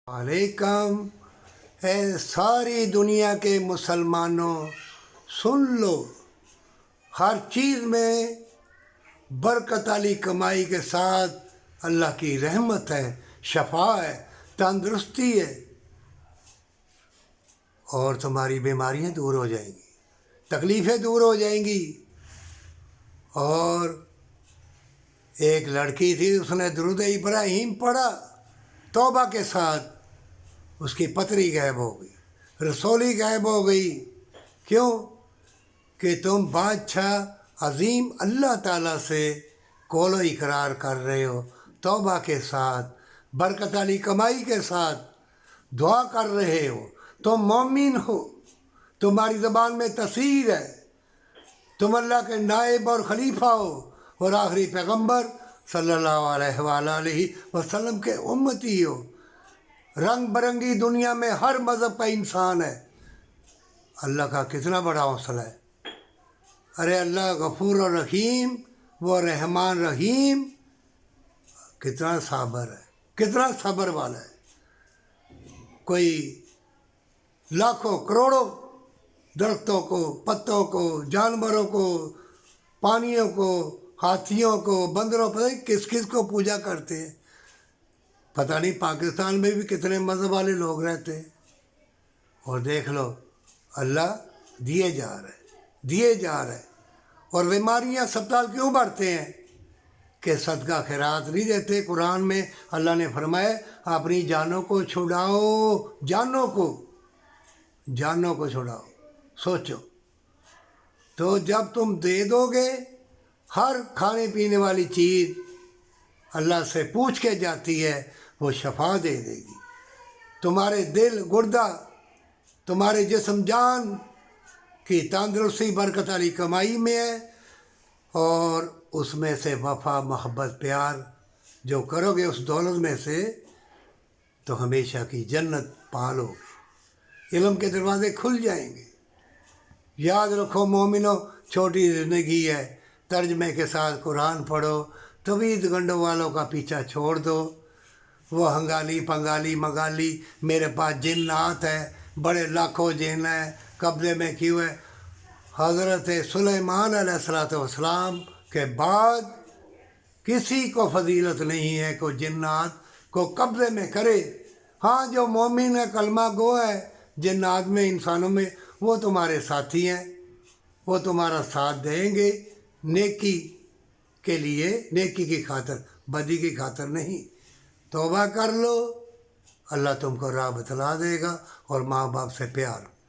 वालेकुम। है सारी दुनिया के मुसलमानों, सुन लो, हर चीज़ में बरकत वाली कमाई के साथ अल्लाह की रहमत है, शफा है, तंदुरुस्ती है और तुम्हारी बीमारियां दूर हो जाएंगी, तकलीफ़ें दूर हो जाएंगी। और एक लड़की थी, उसने दुरूद इब्राहीम पढ़ा, तौबा के साथ उसकी पतरी गायब हो गई, रसौली गायब हो गई। क्यों? कि तुम बादशाह अजीम अल्लाह ताला से कौलो इकरार कर रहे हो, तौबा के साथ, बरकत वाली कमाई के साथ दुआ कर रहे हो, तुम मोमिन हो, तुम्हारी ज़बान में तस्वीर है, तुम अल्लाह के नायब और खलीफा हो और आखिरी पैगंबर सल्लल्लाहु अलैहि वसल्लम के उम्मती हो। रंग बरंगी दुनिया में हर मज़हब का इंसान है। अल्लाह का कितना बड़ा हौसला है। अरे अल्लाह गफूर और रहीम, वो रहमान रहीम, कितना साबर है, कितना सब्र वाला है। कोई लाखों करोड़ों दरख्तों को, पत्तों को, जानवरों को, पानियों को, हाथियों को, बंदरों पर किस किस को पूजा करते हैं। पता नहीं पाकिस्तान में भी कितने मज़हब वाले लोग रहते हैं। और देख लो, अल्लाह दिए जा रहा है, दिए जा रहा है। और बीमारियां अस्पताल क्यों बढ़ते हैं? कि सदका खैरात नहीं देते। कुरान में अल्लाह ने फरमाया, अपनी जानों को छुड़ाओ, जानों को छुड़ाओ। सोचो, तो जब तुम दे दोगे, हर खाने पीने वाली चीज़ अल्लाह से पूछ के जाती है, वो शफा दे देगी। तुम्हारे दिल, गुर्दा, तुम्हारे जिस्म जान की तंदुरुस्ती बरकत वाली कमाई में है। और उसमें से वफा, मोहब्बत, प्यार जो करोगे उस दौलत में से, तो हमेशा की जन्नत पालोगे, इल्म के दरवाज़े खुल जाएंगे। याद रखो मोमिनो, छोटी ज़िंदगी है, तर्जमे के साथ कुरान पढ़ो, तवीज़ गंडों वालों का पीछा छोड़ दो। वो हंगाली पंगाली मंगाली, मेरे पास जिन्नात है, बड़े लाखों जिन हैं, कब्ज़े में क्यों है। हज़रत सुलेमान अलैहिस्सलाम के बाद किसी को फजीलत नहीं है को जिन्नात को कब्ज़े में करे। हाँ, जो मोमिन है, कलमा गो है, जिन्नात में, इंसानों में, वो तुम्हारे साथी हैं, वो तुम्हारा साथ देंगे नेकी के लिए, नेकी की खातिर, बदी की खातिर नहीं। तौबा कर लो, अल्लाह तुमको राह बतला देगा। और माँ बाप से प्यार।